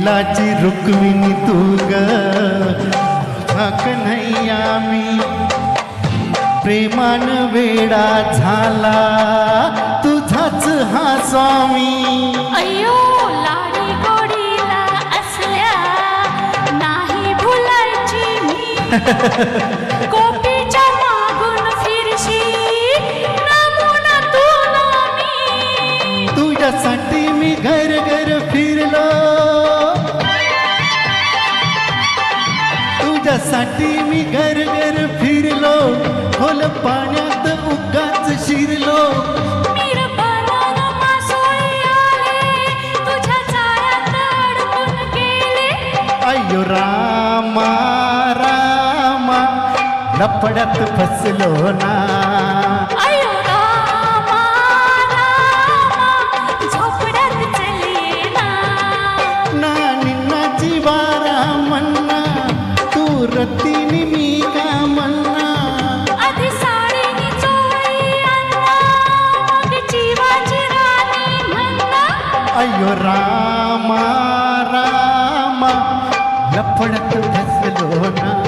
दिलाची रुक्मिणी तू ग कन्हैया मी प्रेमान वेडा झाला तुझाच हा स्वामी अय्यो लाडी गोडीला असल्या नाही भुलायची मी गोपीच्या मागून फिरशी नमुना तुला मी तुझ्यासाठी मी घर घर फिरलो तुझ्यासाठी मी घर घर फिरलो खोल पाण्यात उगाच शिरलो अय्यो रामा रामा लपड्यात फसलो ना अय्यो रामा रामा झोपड्यात चले ना निन्ना जीवारा मन्ना तू रतीनी मी का मन्ना आधी साडीनी चोळी अन्ना मग जीवाची राणी म्हणना अय्यो रामा रामा लपड्यात फसलो ना